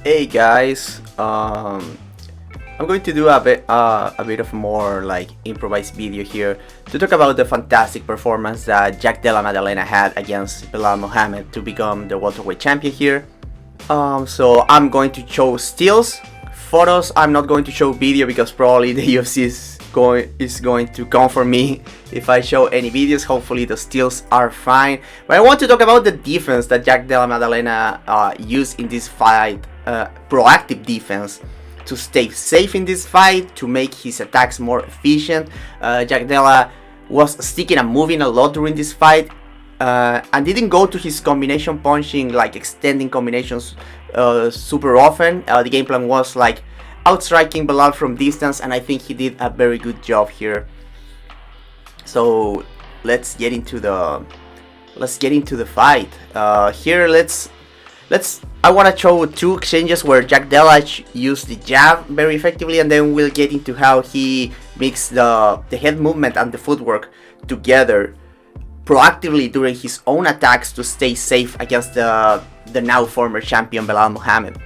Hey guys, I'm going to do a bit of more like improvised video here to talk about the fantastic performance that Della Maddalena had against Belal Mohammed to become the welterweight champion here. So I'm going to show stills, photos. I'm not going to show video because probably the UFC is going to come for me if I show any videos. Hopefully the stills are fine. But I want to talk about the defense that Della Maddalena used in this fight. Proactive defense to stay safe in this fight, to make his attacks more efficient. Della was sticking and moving a lot during this fight and didn't go to his combination punching, like extending combinations super often. The game plan was like outstriking Belal from distance, and I think he did a very good job here. So let's get into the fight. Here I want to show two exchanges where Della used the jab very effectively, and then we'll get into how he mixed the head movement and the footwork together proactively during his own attacks to stay safe against the now former champion Belal Mohammed.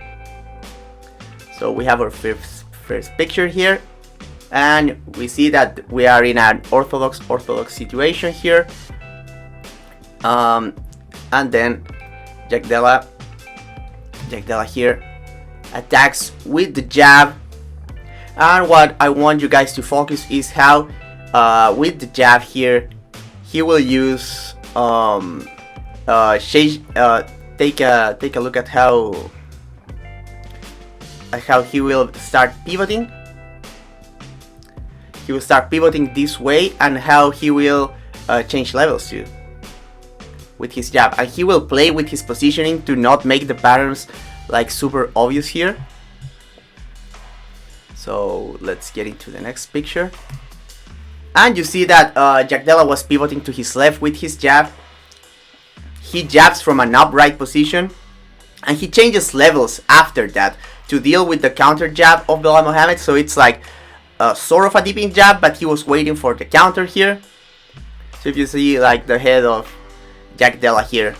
So we have our first picture here, and we see that we are in an orthodox situation here. And then Della here attacks with the jab, and what I want you guys to focus is how with the jab here he will use take a look at how he will start pivoting. He will start pivoting this way, and how he will change levels too with his jab, and he will play with his positioning to not make the patterns like super obvious here. So let's get into the next picture, and you see that Della was pivoting to his left with his jab. He jabs from an upright position, and he changes levels after that to deal with the counter jab of Belal Mohammed. So it's like sort of a dipping jab, but he was waiting for the counter here. So if you see like the head of Della here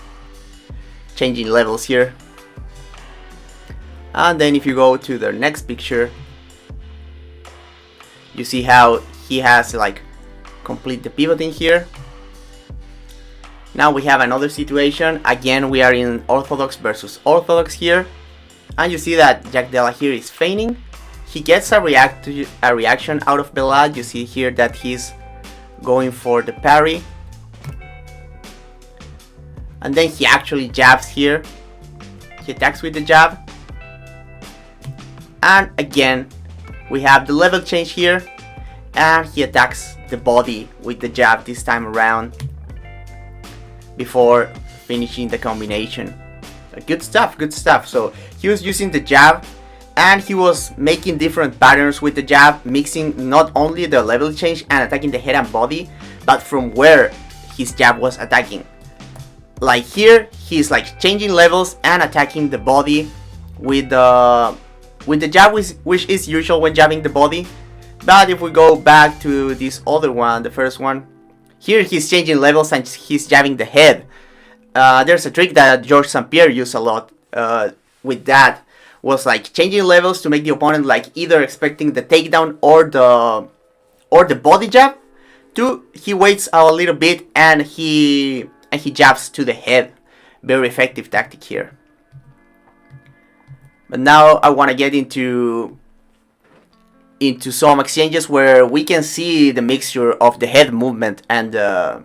changing levels here, and then if you go to the next picture, you see how he has like complete the pivoting here. Now we have another situation. Again, we are in orthodox versus orthodox here, and you see that Della here is feigning. He gets a reaction out of Belal. You see here that he's going for the parry, and then he actually jabs here. He attacks with the jab, and again we have the level change here, and he attacks the body with the jab this time around before finishing the combination. Good stuff. So he was using the jab, and he was making different patterns with the jab, mixing not only the level change and attacking the head and body, but from where his jab was attacking. Like here, he's like changing levels and attacking the body with the jab, which is usual when jabbing the body. But if we go back to this other one, the first one, here he's changing levels and he's jabbing the head. There's a trick that George St. Pierre used a lot with that, was like changing levels to make the opponent like either expecting the takedown or the body jab. He waits a little bit and he jabs to the head. Very effective tactic here. But now I want to get into some exchanges where we can see the mixture of the head movement and the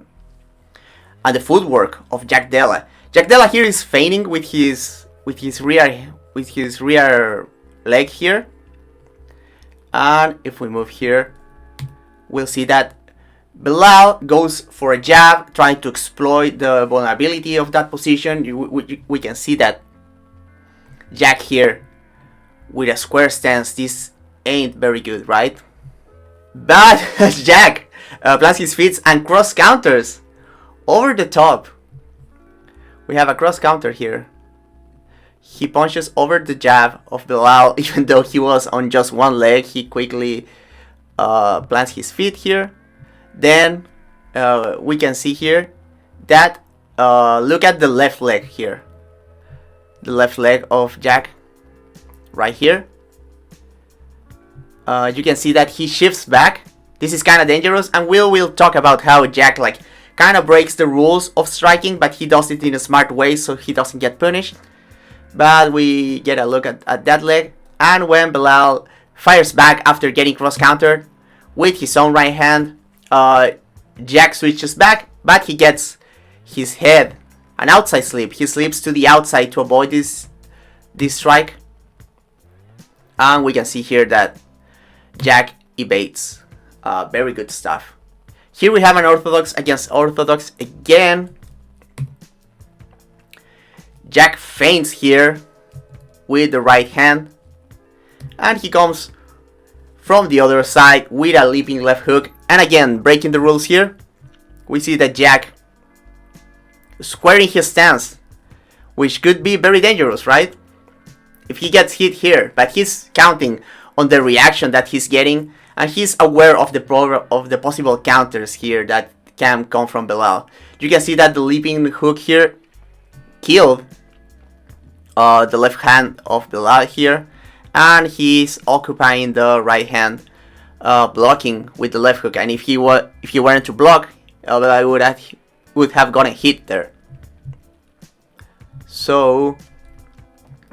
footwork of Della. Della here is feigning with his rear leg here, and if we move here, we'll see that Belal goes for a jab, trying to exploit the vulnerability of that position. We can see that Jack here with a square stance. This ain't very good, right? But Jack plants his feet and cross counters over the top. We have a cross counter here. He punches over the jab of Belal, even though he was on just one leg. He quickly plants his feet here. Then we can see here that look at the left leg here. The left leg of Jack. right here. You can see that he shifts back. This is kind of dangerous, and we'll talk about how Jack like kind of breaks the rules of striking, but he does it in a smart way so he doesn't get punished. But we get a look at that leg, and when Belal fires back after getting cross-countered with his own right hand, Jack switches back, but he gets his head an outside slip. He slips to the outside to avoid this strike, and we can see here that Jack evades. Very good stuff. Here we have an orthodox against orthodox again. Jack feints here with the right hand, and he comes from the other side with a leaping left hook, and again breaking the rules here. We see that Jack squaring his stance, which could be very dangerous, right? If he gets hit here, but he's counting on the reaction that he's getting, and he's aware of the possible counters here that can come from Belal. You can see that the leaping hook here killed the left hand of Belal here, and he's occupying the right hand, blocking with the left hook. And if he weren't to block, Belal would have gotten hit there. So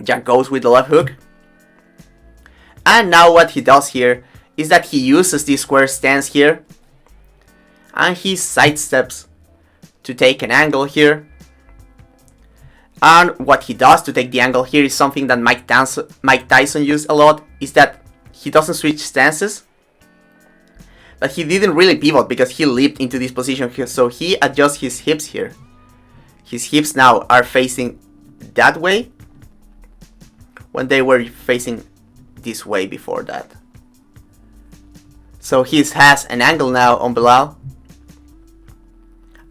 Jack goes with the left hook, and now what he does here is that he uses this square stance here, and he sidesteps to take an angle here. And what he does to take the angle here is something that Mike Tyson used a lot, is that he doesn't switch stances, but he didn't really pivot because he leaped into this position here, so he adjusts his hips here. His hips now are facing that way when they were facing this way before that. So he has an angle now on Belal,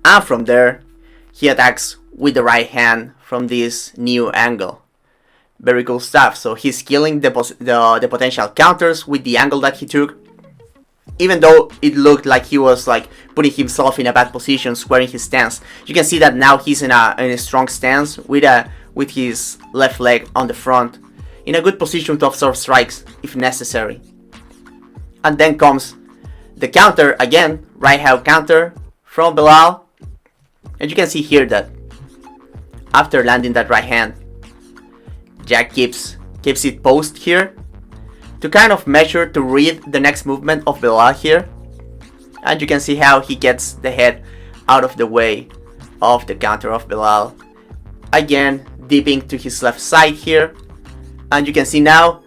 and from there he attacks with the right hand from this new angle. Very cool stuff. So he's killing the potential counters with the angle that he took, even though it looked like he was like putting himself in a bad position, squaring his stance. You can see that now he's in a strong stance with his left leg on the front, in a good position to absorb strikes if necessary. And then comes the counter again, right hand counter from Belal. And you can see here that after landing that right hand, Jack keeps it posed here to kind of measure, to read the next movement of Belal here. And you can see how he gets the head out of the way of the counter of Belal. Again, dipping to his left side here. And you can see now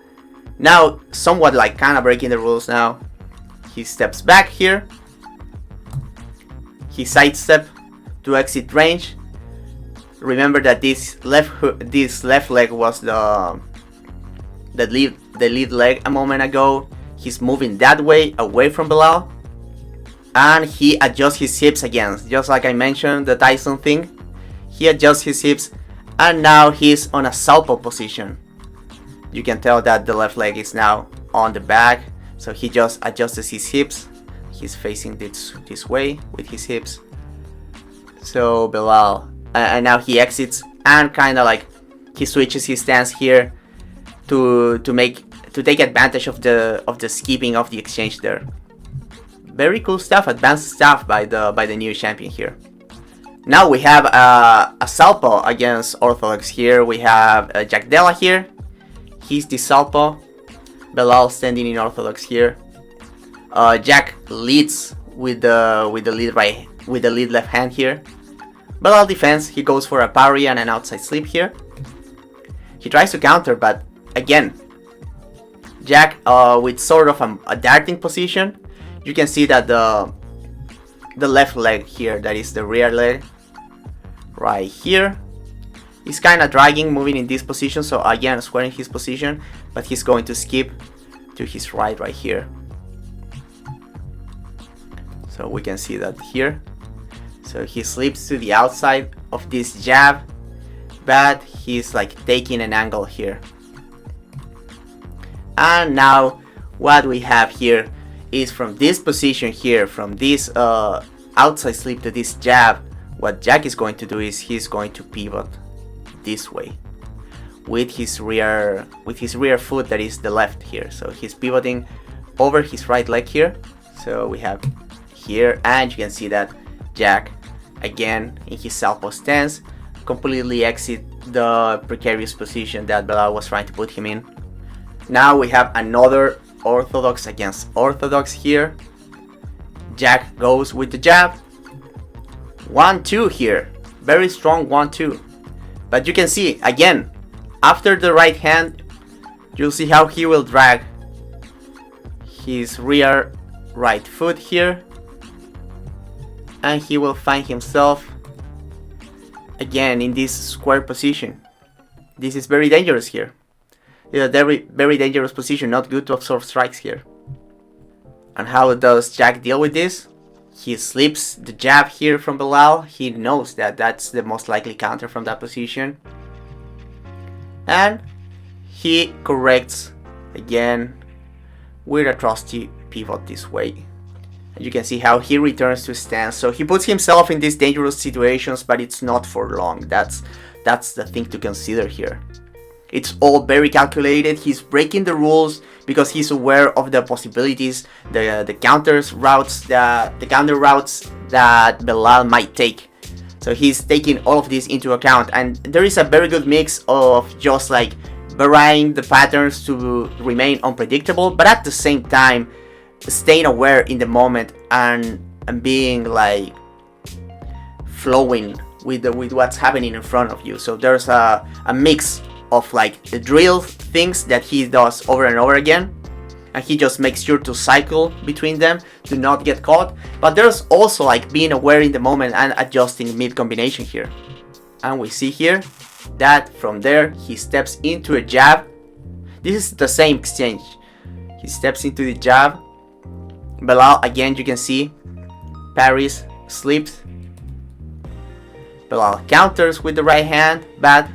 somewhat like kind of breaking the rules now. He steps back here. He sidestep to exit range. Remember that this left leg was the lead leg a moment ago. He's moving that way, away from Belal. And he adjusts his hips again, just like I mentioned, the Tyson thing. He adjusts his hips, and now he's on a southpaw position. You can tell that the left leg is now on the back, so he just adjusts his hips. He's facing this way with his hips. So Belal, and now he exits, and kind of like he switches his stance here to take advantage of the skipping of the exchange there. Very cool stuff, advanced stuff by the new champion here. Now we have a southpaw against orthodox here. We have Jack Della here. He's the southpaw. Belal standing in orthodox here. Jack leads with the lead left hand here. Belal defends. He goes for a parry and an outside slip here. He tries to counter, but again, Jack with sort of a darting position. You can see that the left leg here, that is the rear leg, right here, he's kind of dragging, moving in this position. So again, squaring his position, but he's going to skip to his right here. So we can see that here. So he slips to the outside of this jab, but he's like taking an angle here. And now what we have here is from this position here, from this outside slip to this jab, what Jack is going to do is he's going to pivot this way. with his rear foot, that is the left here. So he's pivoting over his right leg here. So we have here, and you can see that Jack again in his southpaw stance completely exit the precarious position that Belal was trying to put him in. Now we have another orthodox against orthodox here. Jack goes with the jab. 1-2 here. Very strong 1-2. But you can see, again, after the right hand, you'll see how he will drag his rear right foot here. And he will find himself again in this square position. This is very dangerous here. It's a very, very dangerous position, not good to absorb strikes here. And how does Jack deal with this? He slips the jab here from Belal. He knows that that's the most likely counter from that position. And he corrects again with a trusty pivot this way. And you can see how he returns to stance. So he puts himself in these dangerous situations, but it's not for long. That's the thing to consider here. It's all very calculated. He's breaking the rules because he's aware of the possibilities, the counter routes that Belal might take. So he's taking all of this into account, and there is a very good mix of just like varying the patterns to remain unpredictable, but at the same time staying aware in the moment and being like flowing with what's happening in front of you. So there's a mix of like the drill things that he does over and over again, and he just makes sure to cycle between them to not get caught. But there's also like being aware in the moment and adjusting mid combination here. And we see here that from there he steps into a jab. This is the same exchange. He steps into the jab. Belal again, you can see parries, slips. Belal counters with the right hand, but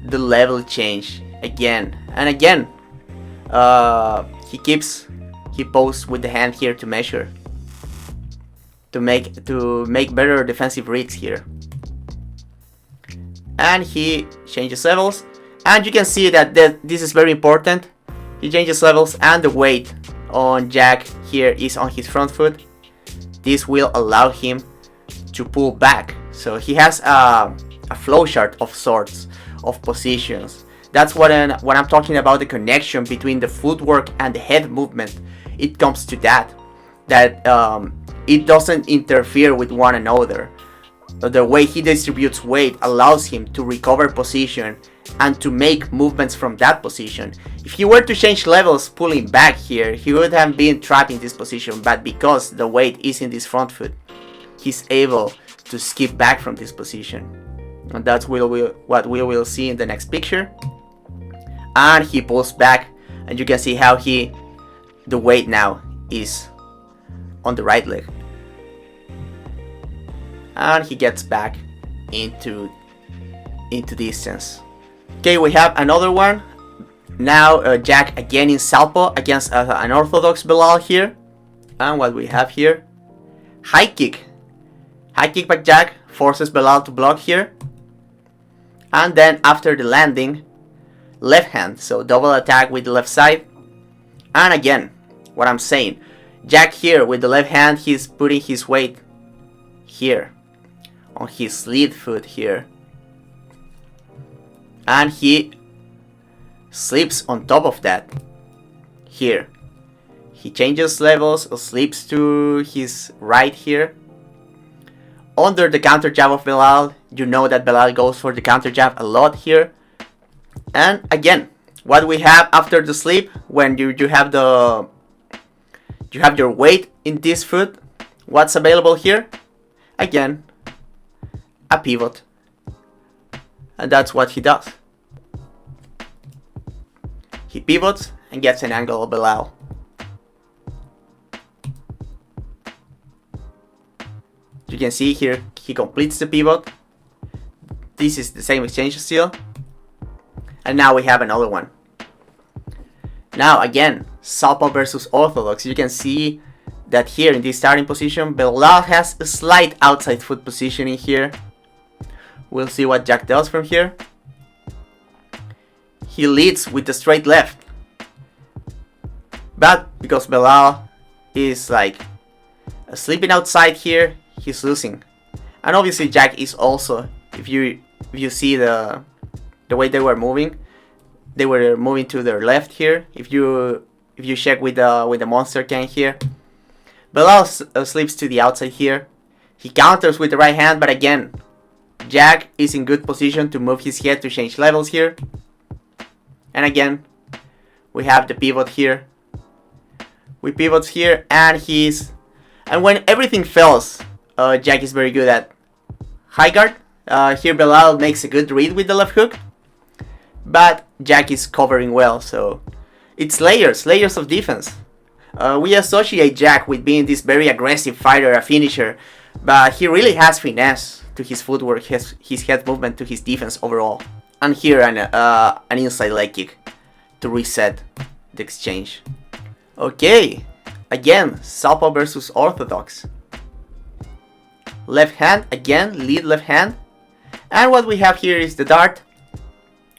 the level change again and again. He poses with the hand here to measure, to make better defensive reads here. And he changes levels, and you can see that this is very important. He changes levels, and the weight on Jack here is on his front foot. This will allow him to pull back. So he has a flowchart of sorts of positions. That's when I'm talking about the connection between the footwork and the head movement. It comes to that it doesn't interfere with one another. The way he distributes weight allows him to recover position and to make movements from that position. If he were to change levels pulling back here, he would have been trapped in this position, but because the weight is in this front foot, he's able to skip back from this position. And that's what we will see in the next picture. And he pulls back, and you can see how the weight now is on the right leg. And he gets back into distance. Okay, we have another one. Now Jack again in southpaw against an orthodox Belal here. And what we have here, high kick. High kick by Jack forces Belal to block here. And then after the landing, left hand, so double attack with the left side. And again, what I'm saying, Jack here with the left hand, he's putting his weight here on his lead foot here, and he slips on top of that here. He changes levels, slips to his right here under the counter jab of Belal. You know that Belal goes for the counter jab a lot here. And again, what we have after the slip, when you have your weight in this foot, what's available here? Again, a pivot. And that's what he does. He pivots and gets an angle of Belal. You can see here, he completes the pivot. This is the same exchange still. And now we have another one. Now again, southpaw versus orthodox. You can see that here in this starting position, Belal has a slight outside foot positioning here. We'll see what Jack does from here. he leads with the straight left. But because Belal is like sleeping outside here, he's losing. And obviously Jack is also, if you see the way they were moving to their left here. If you check with the monster can here, Belal sleeps to the outside here. He counters with the right hand, but again, Jack is in good position to move his head to change levels here. And again, we have the pivot here. We pivots here, and when everything fails, Jack is very good at high guard. Here Belal makes a good read with the left hook, but Jack is covering well, so it's layers of defense. We associate Jack with being this very aggressive fighter, a finisher, but he really has finesse to his footwork, his head movement, to his defense overall. And here an inside leg kick to reset the exchange. Okay, again, Southpaw versus Orthodox. Left hand, again, lead left hand. And what we have here is the dart.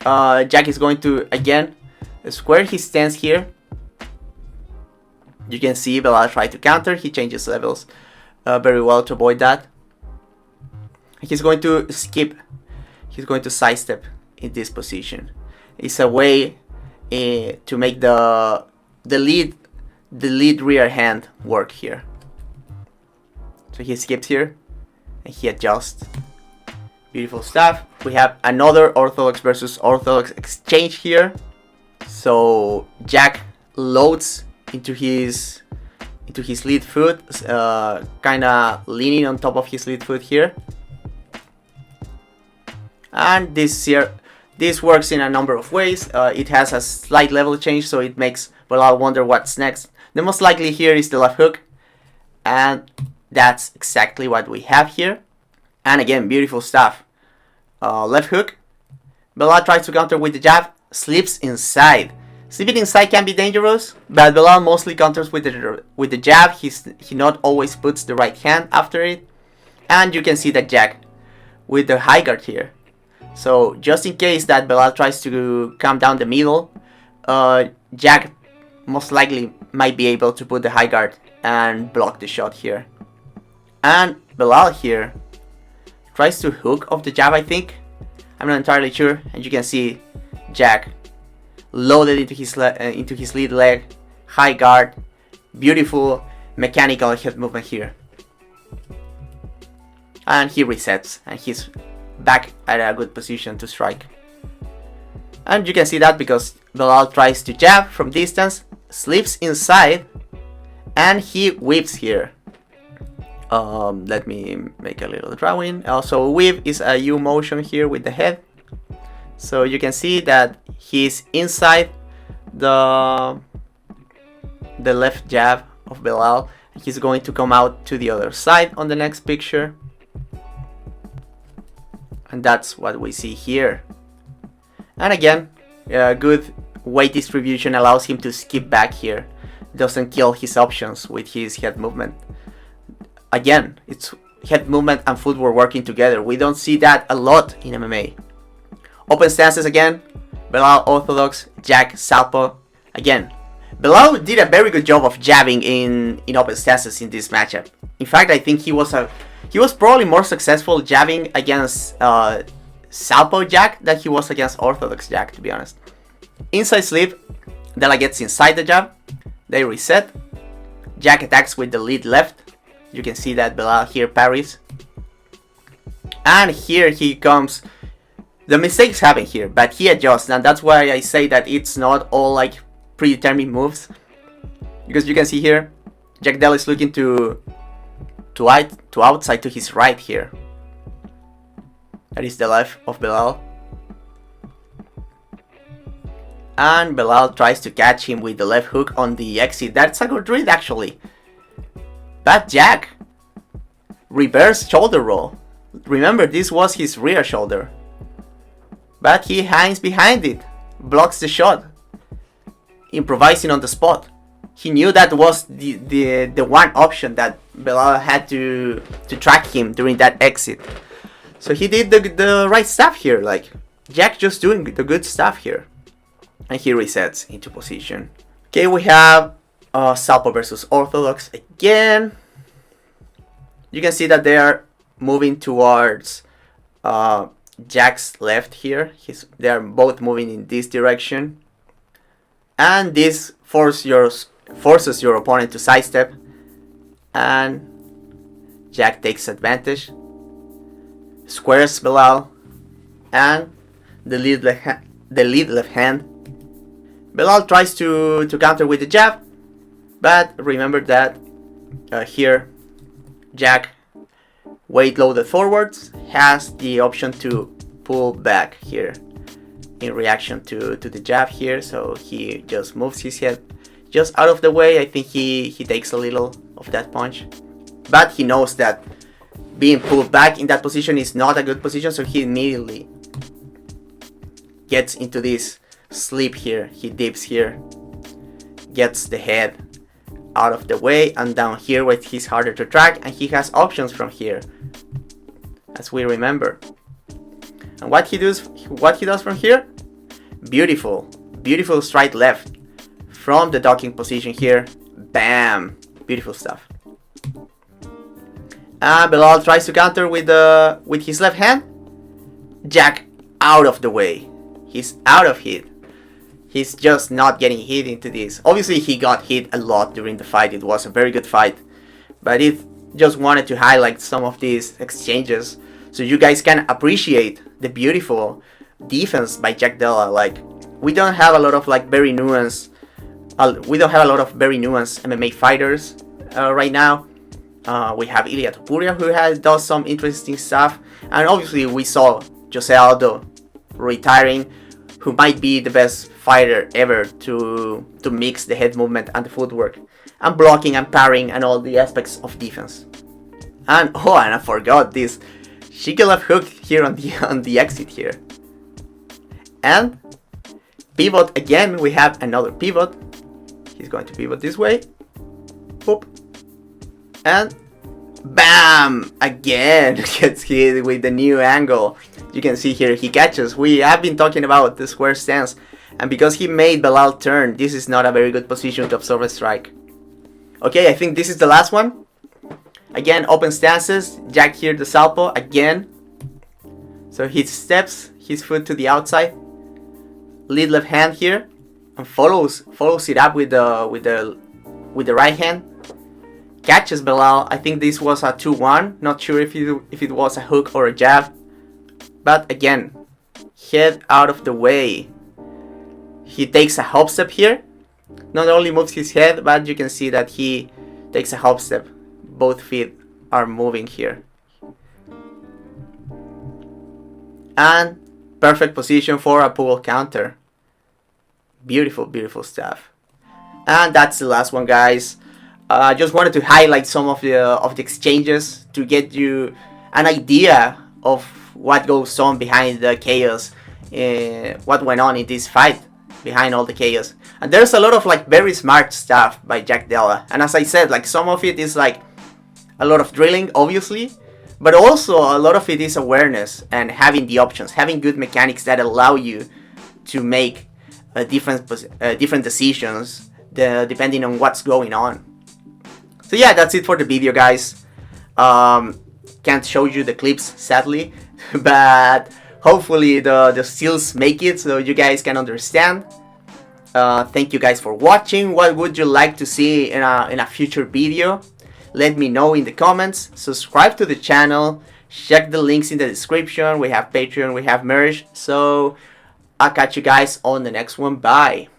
Jack is going to, again, square his stance here. You can see Belal try to counter. He changes levels very well to avoid that. He's going to skip. He's going to sidestep in this position. It's a way to make the lead rear hand work here. So he skips here and he adjusts. Beautiful stuff. We have another Orthodox versus Orthodox exchange here. So Jack loads into his lead foot, kinda leaning on top of his lead foot here. And this works in a number of ways. It has a slight level change, so it makes Belal wonder what's next. The most likely here is the left hook, and that's exactly what we have here. And again, beautiful stuff. Left hook. Belal tries to counter with the jab, slips inside. Sleeping inside can be dangerous, but Belal mostly counters with the jab. He not always puts the right hand after it. And you can see that Jack with the high guard here. So just in case that Belal tries to come down the middle, Jack most likely might be able to put the high guard and block the shot here. And Belal here tries to hook off the jab, I think. I'm not entirely sure. And you can see Jack loaded into his lead leg, high guard, beautiful mechanical head movement here. And he resets, and he's back at a good position to strike. And you can see that because Belal tries to jab from distance, slips inside, and he whips here. Let me make a little drawing. Also, whip is a U motion here with the head. So you can see that he's inside the left jab of Belal. He's going to come out to the other side on the next picture. And that's what we see here. And again, good weight distribution allows him to skip back here. Doesn't kill his options with his head movement. Again, it's head movement and footwork working together. We don't see that a lot in MMA. Open stances again. Belal Orthodox, Jack Southpaw. Again, Belal did a very good job of jabbing in open stances in this matchup. In fact, I think he was probably more successful jabbing against Southpaw Jack than he was against Orthodox Jack, to be honest. Inside sleeve, Della gets inside the jab. They reset. Jack attacks with the lead left. You can see that Belal here parries. And here he comes. The mistakes happen here, but he adjusts, and that's why I say that it's not all like predetermined moves. Because you can see here, Jack Della is looking to outside to his right here. That is the left of Belal. And Belal tries to catch him with the left hook on the exit. That's a good read actually. But Jack, reverse shoulder roll. Remember, this was his rear shoulder. But he hangs behind it, blocks the shot, improvising on the spot. He knew that was the one option that Belal had to track him during that exit. So he did the right stuff here. Like, Jack just doing the good stuff here. and he resets into position. Okay, we have Southpaw versus Orthodox again. You can see that they are moving towards Jack's left here. They are both moving in this direction, and this forces your opponent to sidestep, and Jack takes advantage, squares Belal, and the lead left hand. Belal tries to counter with the jab, but remember that here Jack, weight loaded forwards, has the option to pull back here in reaction to the jab here, so he just moves his head just out of the way. I think he takes a little of that punch, but he knows that being pulled back in that position is not a good position, so he immediately gets into this sleep here. He dips here, gets the head out of the way, and down here where he's harder to track, and he has options from here, as we remember. And what he does from here, beautiful straight left from the docking position here. Bam, beautiful stuff. And Belal tries to counter with his left hand. Jack out of the way. He's out of hit. He's just not getting hit into this. Obviously he got hit a lot during the fight. It was a very good fight, but it just wanted to highlight some of these exchanges so you guys can appreciate the beautiful defense by Jack Della. Like, we don't have a lot of very nuanced MMA fighters right now. We have Ilia Topuria, who does some interesting stuff, and obviously we saw Jose Aldo retiring, who might be the best fighter ever to mix the head movement and the footwork and blocking and parrying and all the aspects of defense. And I forgot this Shikilev hook here on the exit here. And pivot again. We have another pivot. He's going to pivot this way. Boop. And bam! Again gets hit with the new angle. You can see here he catches. We have been talking about the square stance, and because he made Belal turn, this is not a very good position to absorb a strike. Okay, I think this is the last one. Again, open stances. Jack here the southpaw again. So he steps his foot to the outside. Lead left hand here, and follows it up with the right hand. Catches Belal. I think this was a 2-1. Not sure if it was a hook or a jab. But again, head out of the way. He takes a hop step here. Not only moves his head, but you can see that he takes a hop step. Both feet are moving here. And perfect position for a pull counter. Beautiful, beautiful stuff. And that's the last one, guys. I just wanted to highlight some of the exchanges to get you an idea of what goes on behind the chaos, what went on in this fight behind all the chaos. And there's a lot of very smart stuff by Jack Della. And as I said, some of it is a lot of drilling, obviously, but also a lot of it is awareness and having the options, having good mechanics that allow you to make different decisions depending on what's going on. So yeah, that's it for the video, guys. Can't show you the clips, sadly, but hopefully the stills make it so you guys can understand. Thank you guys for watching. What would you like to see in a future video? Let me know in the comments. Subscribe to the channel. Check the links in the description. We have Patreon, we have merch. So I'll catch you guys on the next one. Bye.